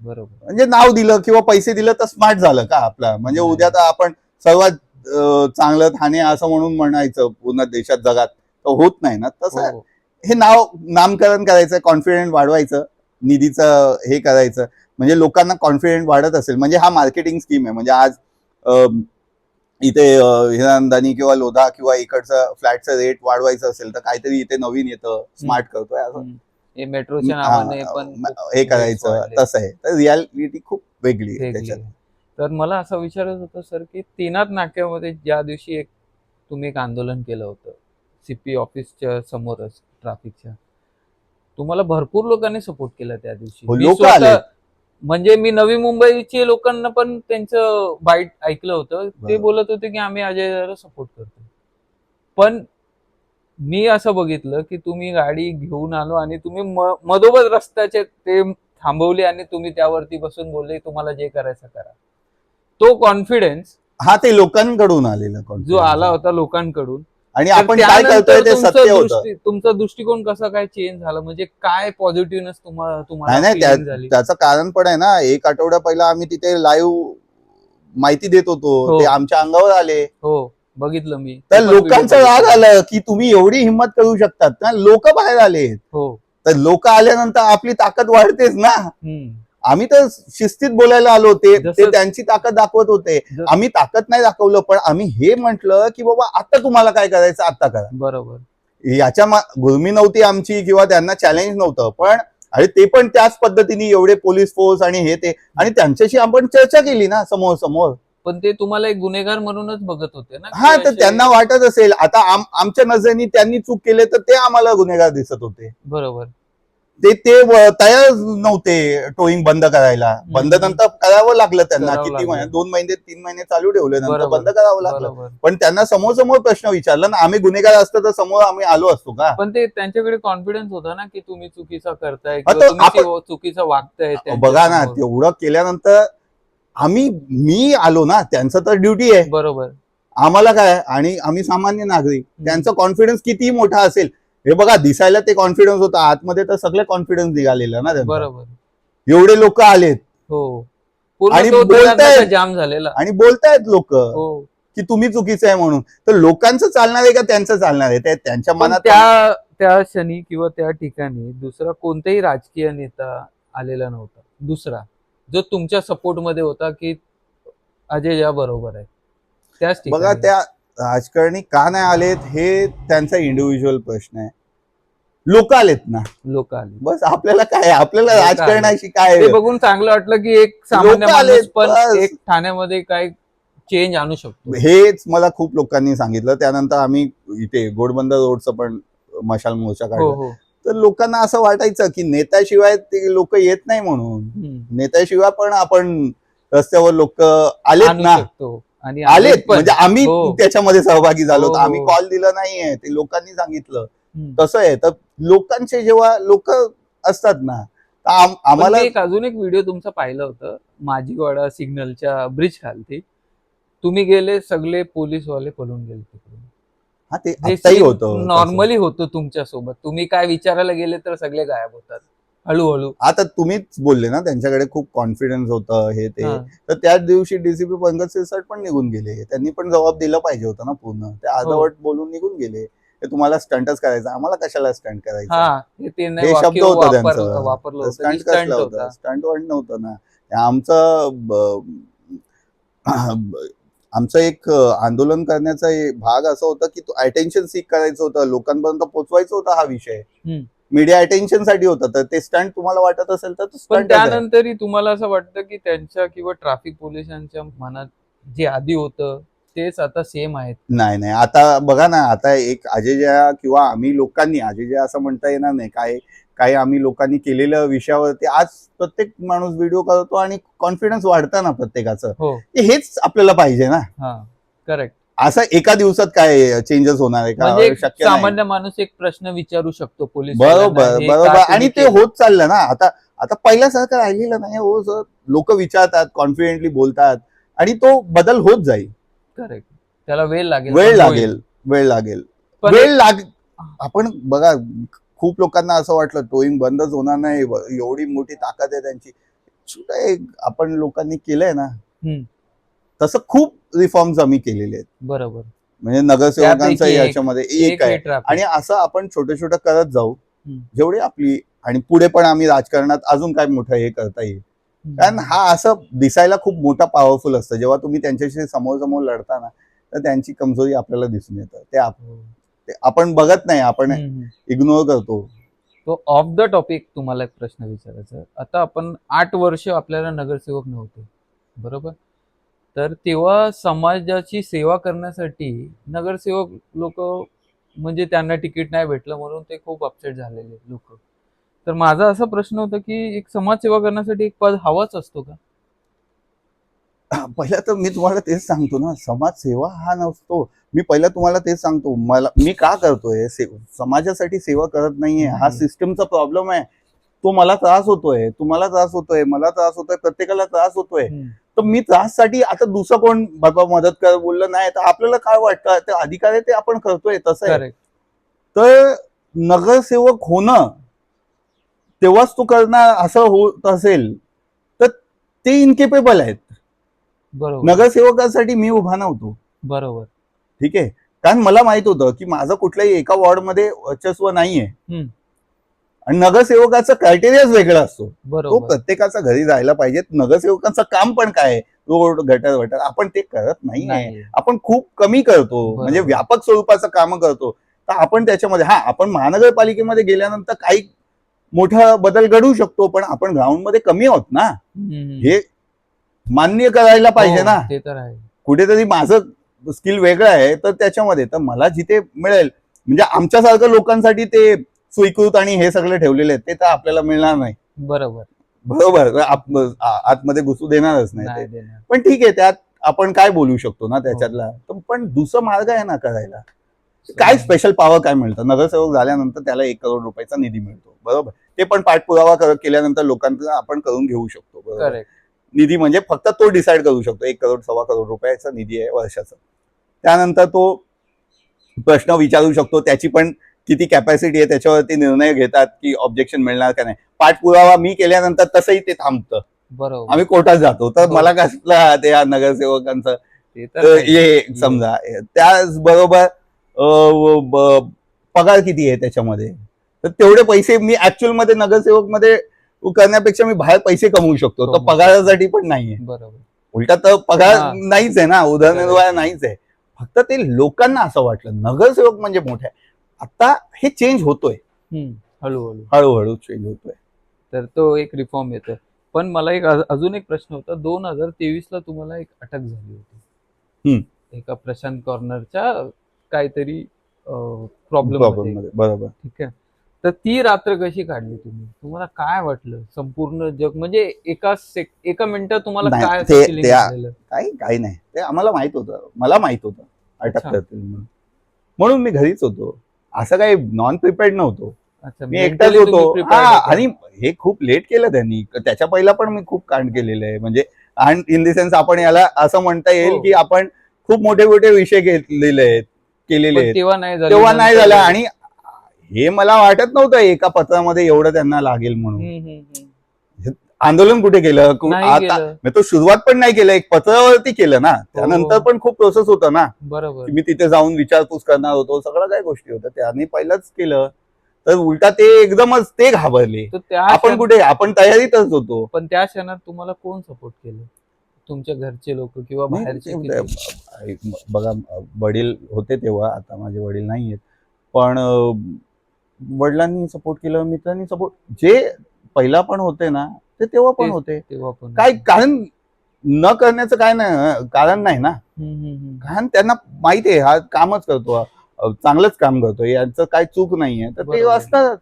बरोबर. म्हणजे नाव दिलं किंवा पैसे दिलं तर स्मार्ट झालं का आपला? म्हणजे उद्या तर आपण सर्वात चांगलं ठाणे असं म्हणून म्हणायचं पूर्ण देशात जगात, तर होत नाही ना तसं. हे नामकरण करायचं, कॉन्फिडन्स वाढवायचं, निधीचं हे करायचं, म्हणजे लोकांना कॉन्फिडन्स वाढत असेल म्हणजे हा मार्केटिंग स्कीम आहे. म्हणजे आज इथे हिरानंदानी किंवा लोधा किंवा इकडचं फ्लॅटचं रेट वाढवायचं असेल तर काहीतरी इथे नवीन येतं, स्मार्ट करतोय असं मेट्रोच्या नावाने पण हे करायचं, तसं आहे. तर रियालिटी खूप वेगळी आहे त्याच्यात. तर मला असं विचारत होतं सर की तीनाथ नाक्यामध्ये ज्या दिवशी तुम्ही एक आंदोलन केलं होतं CP ऑफिसच्या समोरच ट्रॅफिकच्या, तुम्हाला भरपूर लोकांनी सपोर्ट केला त्या दिवशी. म्हणजे मी नवी मुंबईचे लोकांना पण त्यांचं बाईट ऐकलं होतं, ते बोलत होते की आम्ही अजयला सपोर्ट करतो. पण मी असं बघितलं की तुम्ही गाडी घेऊन आलो आणि तुम्ही मधोमध रस्त्याचे ते थांबवले आणि तुम्ही त्यावरती बसून बोलले तुम्हाला जे करायचं करा. तो कॉन्फिडन्स ते लोकांकडून आलेला जो आला होता लोकांकडून, आणि आपण काय करतोय ते सत्य होतं. तुमचा दृष्टिकोन कसा काय चेंज झाला, म्हणजे काय पॉझिटिव्हनेस तुम्हाला नाही, त्याचं कारण पण आहे ना. 1 आठवडा पहिला आम्ही तिथे लाईव्ह माहिती देत होतो, ते आमच्या अंगावर आले. बघितलं मी. तर ते पण video लोकांचं राग बघितले. आलं की तुम्ही एवढी हिंमत करू शकतात ना, लोक बाहेर आले. हो. तर लोक आल्यानंतर आपली ताकद वाढतेच ना. हम्म. आम्ही तर शिस्तीत बोलायला आलो, ते जसं त्यांची ताकद दाखवत होते. ज- आम्ही ताकद नाही दाखवलं, पण आम्ही हे म्हटलं की बाबा आता तुम्हाला काय करायचं आता करा. बरोबर. याच्या गुर्मी नव्हती आमची किंवा त्यांना चॅलेंज नव्हतं, पण आणि ते पण त्याच पद्धतीने एवढे पोलीस फोर्स आणि हे ते, आणि त्यांच्याशी आपण चर्चा केली ना समोर समोर. पण ते तुम्हाला एक गुन्हेगार म्हणूनच बघत होते ना, हा, की तर असे. त्यांना वाटत असेल आता आमच्या नजरेने त्यांनी चूक केले तर ते आम्हाला गुन्हेगार दिसत होते. बरोबर. ते तयार नव्हते टोईंग बंद करायला. बंद नंतर करावं लागलं त्यांना. करावं किती महिने, लागलं. 2 महिने 3 महिने चालू ठेवले, नंतर बरोबर. बंद करावं लागलं. बरोबर. पण त्यांना समोर समोर प्रश्न विचारला ना. आम्ही गुन्हेगार असतो तर समोर आम्ही आलो असतो का? पण ते त्यांच्याकडे कॉन्फिडन्स होता ना, की तुम्ही चुकीचा करताय आता किंवा तुम्ही आपण चुकीचं वागताय बघा ना, त्यांच्यासमोर. तेवढं केल्यानंतर मी आलो ना, त्यांचं तर ड्युटी आहे. बरोबर. आम्हाला काय, आणि आम्ही सामान्य नागरिक. त्यांचा कॉन्फिडन्स किती मोठा असेल, हे बघा, दिसायला ते कॉन्फिडन्स होता, आतमध्ये तर सगळे कॉन्फिडन्स निघालेलं ना त्यांचा. बरोबर. एवढे लोक आलेत हो. पूर्ण आणि तो बोलतायत. धडाधड जाम झालेला. आणि बोलतायत लोक हो. की तुम्ही चुकीचं आहे म्हणून. तर लोकांचं चालणार आहे का त्यांचं चालणार आहे? ते त्यांच्या पण मनात. त्या त्या क्षणी किंवा त्या ठिकाणी दुसरा कोणताही राजकीय नेता आलेला नव्हता, दुसरा जो तुमच्या सपोर्ट मध्ये होता, की अजय या बरोबर आहे त्याच बघा, ठिकाणी. त्या राजकारणी का नाही आलेत हे त्यांचा इंडिव्हिज्युअल प्रश्न आहे. लोक आलेत ना, लोक आले. बस. आपल्याला काय, आपल्याला लोकं राजकारणाशी काय. ते बघून चांगलं वाटलं, की एक सामान्य लोकं आलेत, माणूस पण बस. एक ठाण्यामध्ये काय चेंज आणू शकतो. हेच मला खूप लोकांनी सांगितलं. त्यानंतर आम्ही इथे घोडबंदर रोडचं पण मशाल मोर्चा हो. काढला. हो. तर लोकांना असं वाटायचं की नेत्याशिवाय ते लोक येत नाही म्हणून. हम्म. नेत्याशिवाय पण आपण रस्त्यावर लोक आलेत आणू ना. शकतो आणि आलेत पण. म्हणजे आम्ही हो. त्याच्यामध्ये सहभागी झालो. हो, आम्ही हो. कॉल दिला नाहीये, ते लोकांनी सांगितलं. हम्म. तसं आहे. तर लोकांचे जेव्हा लोक असतात ना, तर पण आम्हाला मी एक अजून एक व्हिडिओ तुमचा पाहिलं होतं, माझीवाडा सिग्नलच्या ब्रिज खालती तुम्ही गेले, सगळे पोलीसवाले पळून गेले तिकडून. हा, ते आत्ताही होतं तसं. नॉर्मली होतं तुमच्या सोबत. तुम्ही काय विचारायला गेले तर सगळे गायब होतात हळूहळू. आता तुम्हीच बोलले ना, त्यांच्याकडे खूप कॉन्फिडन्स होतं हे ते. हा. तर त्याच दिवशी डीसीपी पंकज सिरसाट पण निघून गेले. त्यांनी पण जबाब दिला पाहिजे होता ना पूर्ण. ते अर्धवट बोलून निघून गेले. ते तुम्हाला स्टंटच करायचं, आम्हाला कशाला स्टंट करायचं. हा, ते नाही हे वाक्य शब्द होतं त्यांचं. वापरलं होतं की स्टंट कसलं स्टंट होतं? होता. स्टंट वंट नव्हतं ना. आमचं एक आंदोलन करण्याचा भाग असा होता की तो अटेन्शन सीक करायचं होतं, लोकांपर्यंत पोहोचवायचं होता हा विषय. हम्म. मीडिया अटेन्शन साठी होता. तर ते स्टंट तुम्हाला वाटत असेल तर पण स्टंटच आहे. त्यानंतरही तुम्हाला असं वाटतं की त्यांच्या किंवा ट्रॅफिक पोलिसांच्या मनात जे आधी होतं तेच आता सेम आहेत? नाही नाही, आता बघा ना, आता एक अजय किंवा आम्ही लोकांनी, अजय असं म्हणता येणार नाही, काय काही आम्ही लोकांनी केलेल्या विषयावरती आज प्रत्येक माणूस व्हिडिओ करतो आणि कॉन्फिडन्स वाढतं ना प्रत्येकाचं. हो. हेच आपल्याला पाहिजे ना. हा, करेक्ट. असं एका दिवसात काय चेंजेस होणार आहे म्हणजे का? एक शक्य नाही. सामान्य माणूस एक प्रश्न विचारू शकतो पोलीस. बरोबर बरोबर. आणि ते होत चाललं ना. आता आता पहिल्यासारखं राहिलेलं नाही हो सर. लोक विचारतात, कॉन्फिडेंटली बोलतात, आणि तो बदल होत जाईल. करेक्ट. त्याला वेळ लागेल. वेळ पण लागेल, होईल. वेळ लागेल, पण वेळ लाग. आपण बघा, खूप लोकांना असं वाटलं टोईंग बंदच होणार नाही, एवढी मोठी ताकद आहे त्यांची. काय आपण लोकांनी केलंय ना, हम्म. तसं खूप रिफॉर्म्स आम्ही केलेले आहेत. बरोबर. म्हणजे नगरसेवकांचा त्यापैकी याच्यामध्ये एक आहे. हे traffic. आणि असं आपण छोटं छोटं करत जाऊ, हम्म. जेवढी आपली, आणि पुढे पण आम्ही राजकारणात अजून काय मोठं हे करता येईल. कारण हा असं दिसायला खूप मोठा पॉवरफुल असतं. जेव्हा तुम्ही त्यांच्याशी समोर समोर लढता ना, तर त्यांची कमजोरी आपल्याला दिसून येतं. ते आपण बघत नाही, आपण इग्नोर करतो. तो ऑफ द टॉपिक तुम्हाला एक प्रश्न विचारायचा आहे. आता आपण 8 वर्ष आपल्याला नगरसेवक नव्हते, बरोबर? तर तेव्हा समाजाची सेवा करण्यासाठी नगरसेवक लोक, म्हणजे त्यांना तिकीट नाही भेटलं म्हणून ते खूप अपसेट झालेले लोक. तर माझा असा प्रश्न होता की एक समाजसेवा करण्यासाठी एक पद हवाच असतो का? पहिला तर मी तुम्हाला तेच सांगतो ना, समाजसेवा हा नसतो. मी पहिला तुम्हाला तेच सांगतो, मी का करतोय समाजासाठी सेवा करत नाहीये. हा सिस्टमचा प्रॉब्लेम आहे. तो मला त्रास होतोय, तुम्हाला त्रास होतोय, मला त्रास होतोय, प्रत्येकाला त्रास होतोय. तर मी त्राससाठी आता दुसरं कोण बाबा मदत कर बोललं नाही, तर आपल्याला काय वाटतं, ते अधिकार आहे ते आपण करतोय, तसं आहे. तर नगरसेवक होणं तेव्हाच तू करणार असं होत असेल तर ते इनकेपेबल आहेत. बरोबर. नगरसेवकासाठी मी उभा नव्हतो. बरोबर. ठीक आहे, कारण मला माहित होतं की माझं कुठल्याही एका वॉर्डमध्ये वर्चस्व नाहीये. हम्म. आणि नगरसेवकाचा क्रायटेरियाच वेगळा असतो. तो बरोबर. प्रत्येकाचा घरी जायला पाहिजे. नगरसेवकाचं काम पण काय आहे, रोड गटर वटर आपण ते करत नाहीये. नाही. आपण खूप कमी करतो, म्हणजे बरोबर. व्यापक स्वरूपाचं काम करतो. तर आपण त्याच्यामध्ये आपण महानगरपालिकेमध्ये गेल्यानंतर काही मोठा बदल घडवू शकतो, पण आपण ग्राउंडमध्ये कमी आहोत ना, हे मान्य करायला पाहिजे ना. ते तर आहे. कुठेतरी माझं स्किल वेगळं आहे, तर त्याच्यामध्ये तर मला जिथे मिळेल, म्हणजे आमच्यासारख्या लोकांसाठी ते स्वीकृत आणि हे सगळे ठेवलेले आहेत, ते तर आपल्याला मिळणार नाही. बरोबर. बरोबर, आतमध्ये घुसू देणारच नाही नाही ते. देणार. पण ठीक आहे, त्यात आपण काय बोलू शकतो ना त्याच्यातला. पण दुसरा मार्ग आहे ना करायला. काय स्पेशल पॉवर काय मिळतं, नगरसेवक झाल्यानंतर त्याला 1 करोड रुपयाचा निधी मिळतो, बरोबर. ते पण पाठपुरावा केल्यानंतर लोकांचा आपण करून घेऊ शकतो, बरोबर. करेक्ट. निधी म्हणजे फक्त तो डिसाईड करू शकतो, 1 करोड 1.25 करोड रुपयाचा निधी आहे वर्षाचा. त्यानंतर तो प्रश्न विचारू शकतो, त्याची पण किती कॅपॅसिटी आहे त्याच्यावरती निर्णय घेतात की ऑब्जेक्शन मिळणार का नाही. पाठपुरावा मी केल्यानंतर तसंही ते थांबतं, बरोबर. आम्ही कोर्टात जातो. तर हो. मला कसला त्या नगरसेवकांचं ते तर आहे. हे समजा. त्याचबरोबर पगार किती आहे त्याच्यामध्ये, तर तेवढे पैसे मी ऍक्च्युअल मध्ये नगरसेवक मध्ये करण्यापेक्षा मी बाहेर पैसे कमवू शकतो, तर कमवू पगारासाठी पण नाहीये. बरोबर. उलटा तर पगार हा. नाहीच आहे ना, उदरनिर्वाह नाहीच आहे. फक्त ते लोकांना असं वाटलं नगरसेवक म्हणजे मोठे आहे. आता हे चेंज होतोय, हळूहळू. हळूहळू चेंज होतोय. तर तो एक रिफॉर्म येतोय. पण मला एक अजून एक प्रश्न होता. 2023 ला तुम्हाला एक अटक झाली होती. एका प्रशांत कॉर्नरच्या काहीतरी प्रॉब्लेम मध्ये, बरोबर. ठीक आहे. तर ती रात्र कशी काढली तुम्ही? तुम्हाला काय वाटलं? संपूर्ण जग म्हणजे एका मिनिटात तुम्हाला नाही, काय ते- feeling ते- आलेलं? काही नाही, ते आम्हाला माहित होतं, मला माहित होतं अटक अच्छा. करतील म्हणून मी घरीच होतो. असं काही नॉन प्रिपेअर्ड नव्हतो, अच्छा, मी एकटाच mentally तुम्ही होतो. prepared होता. आणि हे खूप लेट केलं त्यांनी. त्याच्या पहिला पण मी खूप कांड केलेलं आहे, म्हणजे इन द सेन्स आपण याला असं म्हणता येईल हो. की आपण खूप मोठे मोठे विषय केलेले आहेत. पण तेव्हा नाही झालं. तेव्हा नाही झालं, आणि हे मला वाटत नव्हतं एका पत्रामध्ये एवढं त्यांना लागेल म्हणून. आंदोलन कुठे केलं नाही आता, केलं. मी तो सुरुवात पण नाही केलं, एक पत्रावरती केलं ना. त्यानंतर पण खूप प्रोसेस होतं ना, बरोबर. की मी तिथे जाऊन विचारपूस करणार होतो, सगळ्या काही गोष्टी होत्या. त्यांनी पहिलंच केलं, तर उलटा ते एकदमच ते घाबरले. तर त्या आपण कुठे, आपण तयारीतच होतो. पण त्या क्षणात तुम्हाला कोण सपोर्ट केलं? तुमच्या घरचे लोक किंवा बाहेरचे किती? बघा, वडील होते तेव्हा, आता माझे वडील नाही आहेत, पण वडिलांनी सपोर्ट केलं, मित्रांनी सपोर्ट, जे पहिला पण होते ना ते तेव्हा पण होते. तेव्हा पण काय कारण न करण्याचं काय नाही, कारण नाही ना. कारण त्यांना माहिती आहे हा कामच करतो, चांगलंच काम करतो, यांचं काय चूक नाहीये, तर ते बरोबर. असतात.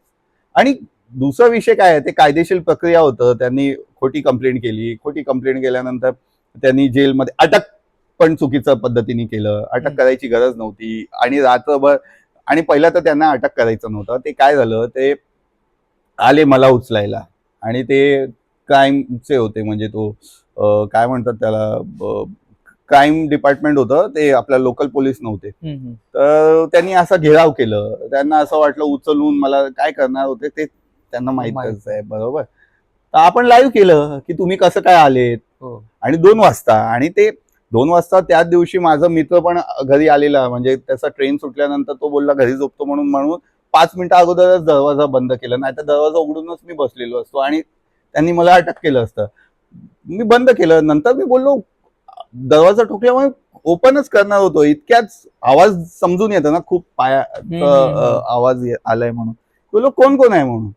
आणि दुसरा विषय काय आहे, ते कायदेशीर प्रक्रिया होतं. त्यांनी खोटी कंप्लेंट केली, खोटी कंप्लेंट केल्यानंतर त्यांनी जेलमध्ये अटक पण चुकीच्या पद्धतीने केलं. अटक करायची गरज नव्हती, आणि रात्रभर, आणि पहिला तर त्यांना अटक करायचं नव्हतं. ते काय झालं, ते आले मला उचलायला, आणि ते क्राईमचे होते, म्हणजे तो काय म्हणतात त्याला, क्राईम डिपार्टमेंट होतं ते, आपल्या लोकल पोलीस नव्हते. तर त्यांनी असं घेराव केलं. त्यांना असं वाटलं उचलून मला काय करणार होते ते त्यांना माहितच आहे, बरोबर. तर आपण लाईव्ह केलं की तुम्ही कसं काय आलेत. आणि 2 वाजता, आणि ते 2 वाजता त्याच दिवशी माझा मित्र पण घरी आलेला, म्हणजे त्याचा ट्रेन सुटल्यानंतर तो बोलला घरी झोपतो म्हणून 5 मिनिटं अगोदरच दरवाजा बंद केला, नाही तर दरवाजा उघडूनच मी बसलेलो असतो आणि त्यांनी मला अटक केलं असतं. मी बंद केलं. नंतर मी बोललो, दरवाजा ठोकल्यामुळे ओपनच करणार होतो, इतक्याच आवाज समजून येतो ना, खूप आवाज आलाय म्हणून. बोललो कोण कोण आहे म्हणून.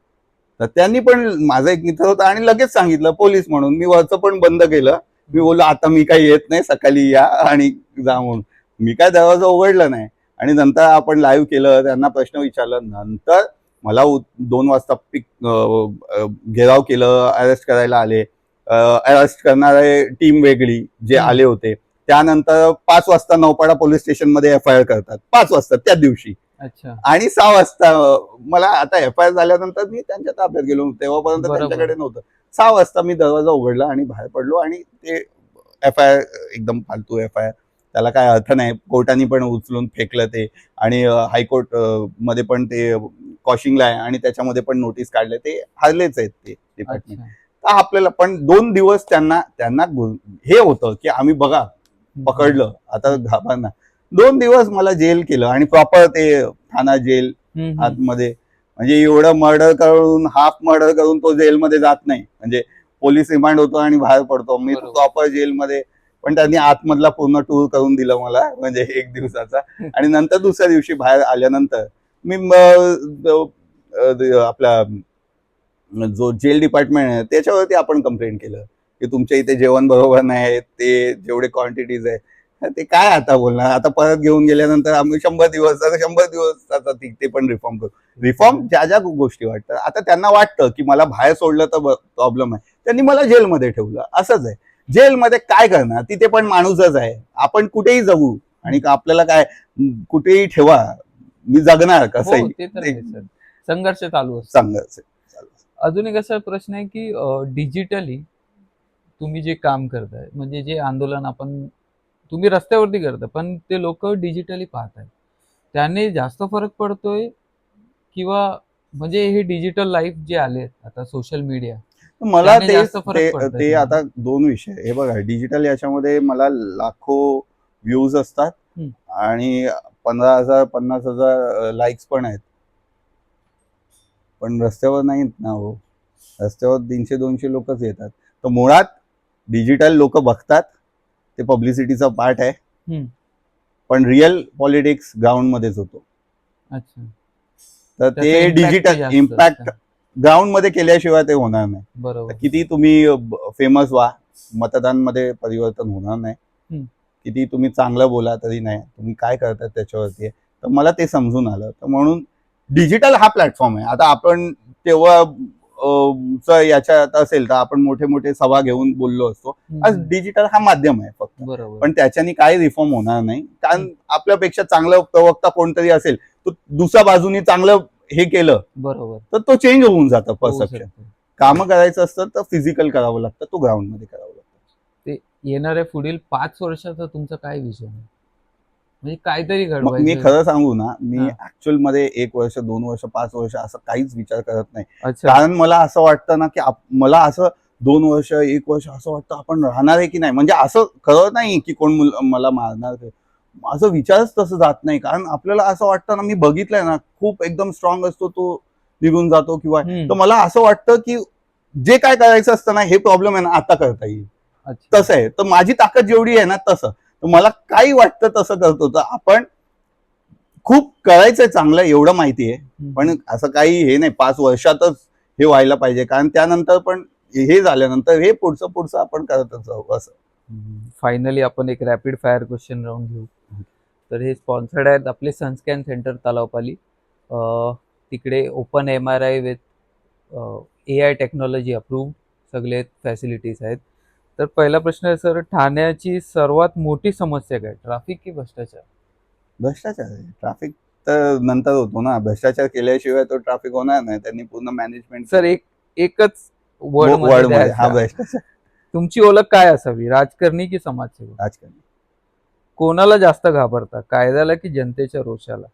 तर त्यांनी पण, माझा एक मित्र होता, आणि लगेच सांगितलं पोलीस म्हणून. मी वरचं पण बंद केलं. मी बोललो आता मी काही येत नाही, सकाळी या आणि जा म्हणून. मी काय दरवाजा उघडला नाही. आणि नंतर आपण लाईव्ह केलं, त्यांना प्रश्न विचारला. नंतर मला 2 वाजता घेराव केलं, अरेस्ट करायला आले. अरेस्ट करणारे टीम वेगळी जे आले होते. त्यानंतर 5 वाजता नौपाडा पोलीस स्टेशन मध्ये FIR करतात, 5 वाजता त्या दिवशी. अच्छा. आणि 6 वाजता मला, आता FIR झाल्यानंतर मी त्यांच्या ताब्यात गेलो, तेव्हापर्यंत त्यांच्याकडे नव्हतं. 6 वाजता मी दरवाजा उघडला आणि बाहेर पडलो, आणि ते FIR एकदम फालतू FIR, त्याला काय अर्थ नाही. कोर्टाने पण उचलून फेकलं ते, आणि हायकोर्ट मध्ये पण ते कॉशिंगला आहे, आणि त्याच्यामध्ये पण नोटीस काढले. ते हरलेच आहेत ते डिपार्टमेंट. तर आपल्याला पण 2 दिवस त्यांना हे होतं की आम्ही बघा पकडलं, आता घाबरणार. 2 दिवस मला जेल केलं आणि प्रॉपर ते ठाणा जेल आतमध्ये. म्हणजे एवढं मर्डर करून, हाफ मर्डर करून तो जेलमध्ये जात नाही. म्हणजे पोलीस रिमांड होतो आणि बाहेर पडतो. मी बरोबर. प्रॉपर जेलमध्ये, पण त्यांनी आतमधला पूर्ण टूर करून दिला मला, म्हणजे 1 दिवसाचा. आणि नंतर दुसऱ्या दिवशी बाहेर आल्यानंतर मी आपला जो जेल डिपार्टमेंट आहे त्याच्यावरती आपण कंप्लेंट केलं की तुमच्या इथे जेवण बरोबर नाही, ते जेवढे क्वांटिटीज आहे ते काय आता बोलणार. आता परत घेऊन गेल्यानंतर आम्ही 100 दिवसाचा ते पण रिफॉर्म करू. रिफॉर्म ज्या ज्या गोष्टी वाटतात, आता त्यांना वाटतं की मला बाहेर सोडलं तर प्रॉब्लेम आहे, त्यांनी मला जेलमध्ये ठेवलं. असंच आहे, जेलमध्ये काय करणार, तिथे पण माणूसच आहे. आपण कुठेही जगू आणि आपल्याला काय कुठेही ठेवा, मी जगणार कसंही. ते तर आहे सर, संघर्ष चालू असतो. संघर्ष. अजून एक असा प्रश्न आहे की डिजिटली तुम्ही जे काम करताय, म्हणजे जे आंदोलन आपण तुम्ही रस्त्यावरती करता, पण ते लोक डिजिटली पाहताय, त्याने जास्त फरक पडतोय किंवा म्हणजे हे डिजिटल लाईफ जे आले आता सोशल मीडिया, मला त्याने ते जास्त फरक पडतोय ते का? आता 2 विषय. हे बघा, डिजिटल याच्यामध्ये मला लाखो व्ह्यूज असतात आणि 15,000 50,000 लाईक्स पण आहेत, पण रस्त्यावर नाहीत ना हो. रस्त्यावर 300-200 लोकच येतात. तर मुळात डिजिटल लोक बघतात, ते पब्लिसिटीचा पार्ट आहे, पण रिअल पॉलिटिक्स ग्राउंड मध्येच होतो. अच्छा. तर त्याचा ते impact डिजिटल जास्त इम्पॅक्ट असतं. ग्राउंड मध्ये केल्याशिवाय ते होणार नाही. बरोबर. किती तुम्ही फेमस व्हा, मतदान मध्ये परिवर्तन होणार नाही. किती तुम्ही चांगलं बोला तरी नाही, तुम्ही काय करतात त्याच्यावरती आहे. तर मला ते समजून आलं. तर म्हणून डिजिटल हा प्लॅटफॉर्म आहे. आता आपण तेव्हा याच्यात असेल तर आपण मोठे मोठे सभा घेऊन बोललो असतो. आज डिजिटल हा माध्यम आहे फक्त. बरोबर. पण त्याच्याने काही रिफॉर्म होणार नाही, कारण आपल्यापेक्षा चांगलं प्रवक्ता कोणतरी असेल, तो दुसऱ्या बाजूने चांगलं हे केलं बरोबर, तर तो चेंज होऊन जातं होऊ परसेप्शन. शकतं. कामं करायचं असतं तर फिजिकल करावं लागतं, तो ग्राउंड मध्ये करावं लागतं. ते येणाऱ्या पुढील 5 वर्षाचा तुमचा काय विजन आहे? म्हणजे काहीतरी मी घडवायचं. खरं सांगू ना, मी हा. ऍक्च्युअल मध्ये 1 वर्ष 2 वर्ष 5 वर्ष असं काहीच विचार करत नाही. अच्छा. कारण मला असं वाटतं ना की मला असं 2 वर्ष 1 वर्ष असं वाटतं आपण राहणार आहे की नाही. म्हणजे असं खरं नाही की कोण मला मारणार, असं विचारच तसं जात नाही. कारण आपल्याला असं वाटतं ना, मी बघितलंय ना, खूप एकदम स्ट्रॉंग असतो तो निघून जातो किंवा. तर मला असं वाटतं की जे काय करायचं असतं ना, हे प्रॉब्लेम आहे ना, आता करता येईल. तसं आहे. तर माझी ताकद जेवढी आहे ना तसं, तर मला काही वाटतं तसं करतो. तर आपण खूप करायचंय चांगलं, एवढं माहिती आहे. पण असं काही हे नाही 5 वर्षातच हे व्हायला पाहिजे, कारण त्यानंतर पण हे झाल्यानंतर हे पुढचं आपण करतच जाऊ असं. फायनली आपण एक रॅपिड फायर क्वेश्चन राऊंड घेऊ. तर हे स्पॉन्सर्ड आहेत आपले सनस्कॅन सेंटर तलावपाली. तिकडे open MRI with AI technology approved सगळे फॅसिलिटीज आहेत. तर पहिला प्रश्न आहे सर, ठाण्याची सर्वात मोठी समस्या काय, ट्रॅफिक की भ्रष्टाचार? भ्रष्टाचार आहे. ट्रॅफिक तर नंतर होतो ना, भ्रष्टाचार केल्याशिवाय तो ट्रॅफिक होणार नाही. त्यांनी पूर्ण मॅनेजमेंट. सर एकच वर्ड मध्ये हा भ्रष्टाचार. तुमची ओळख काय असावी, राजकारणी की समाजसेवक? राजकारणी. कोणाला जास्त घाबरता, कायद्याला की जनतेच्या रोषाला?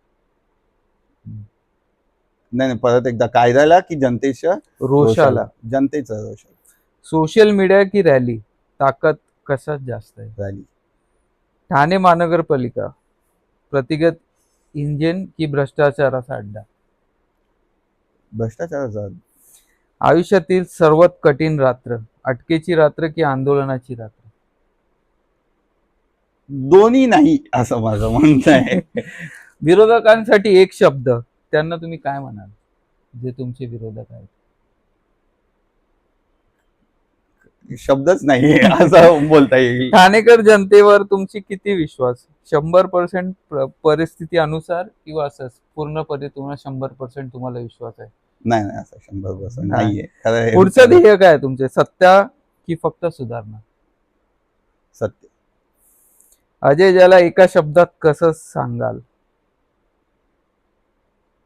नाही, परत एकदा, कायद्याला की जनतेच्या रोषाला? जनतेचा रोष. सोशल मीडिया की रॅली, ताकद कशात जास्त आहे? रॅली. ठाणे महानगरपालिका प्रतिगत इंजिन की भ्रष्टाचाराचा अड्डा? भ्रष्टाचाराचा. आयुष्यातील सर्वात कठीण रात्र, अटकेची रात्र की आंदोलनाची रात्र? दोन्ही नाही असं माझं म्हणणं आहे. विरोधकांसाठी एक शब्द, त्यांना तुम्ही काय म्हणाल जे तुमचे विरोधक आहेत? शब्दच नाही असं बोलता येईल. ठाणेकर जनतेवर तुमची किती विश्वास, 100% परिस्थिती अनुसार किंवा असंच पूर्णपणे तुम्हाला 100% तुम्हाला विश्वास आहे? नाही, असं 100% नाहीये. पुढचं ध्येय काय तुमचे, सत्ता की फक्त सुधारणा? सत्य. अजय ज्याला एका शब्दात कसं सांगाल?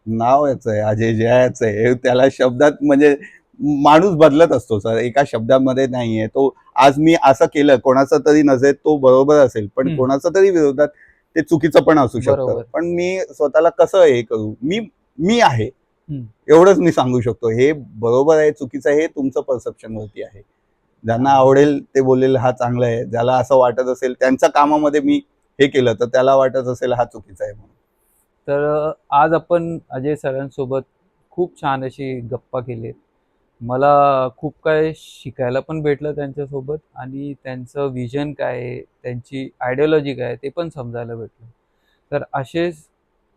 नाव याच आहे अजय जयाच आहे, त्याला शब्दात म्हणजे माणूस बदलत असतो सर, एका शब्दामध्ये नाहीये तो. आज मी असं केलं, कोणाचा तरी नजरेत तो बरोबर असेल, पण कोणाचा तरी विरोधात ते चुकीचं पण असू शकतं. पण मी स्वतःला कसं हे करू, मी आहे एवढंच मी सांगू शकतो. हे बरोबर आहे चुकीचं आहे हे तुमचं परसेप्शन वरती आहे. ज्यांना आवडेल ते बोलेल हा चांगला आहे, ज्याला असं वाटत असेल त्यांच्या कामामध्ये मी हे केलं तर त्याला वाटत असेल हा चुकीचा आहे म्हणून. तर आज आपण अजय सरांसोबत खूप छान अशी गप्पा केलीत. मला खूप काही शिकायला पण भेटलं त्यांच्यासोबत आणि त्यांचं विजन काय आहे, त्यांची आयडियोलॉजी काय आहे ते पण समजायला भेटलं. तर असेच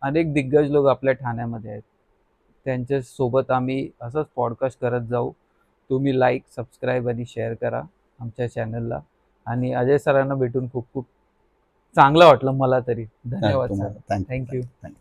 अनेक दिग्गज लोक आपल्या ठाण्यामध्ये आहेत. त्यांच्यासोबत आम्ही असंच पॉडकास्ट करत जाऊ. तुम्ही लाईक, सबस्क्राईब आणि शेअर करा आमच्या चॅनलला. आणि अजय सरांना भेटून खूप खूप चांगलं वाटलं मला तरी. धन्यवाद सर. तुम्हाला थँक्यू थँक्यू. थँक्यू.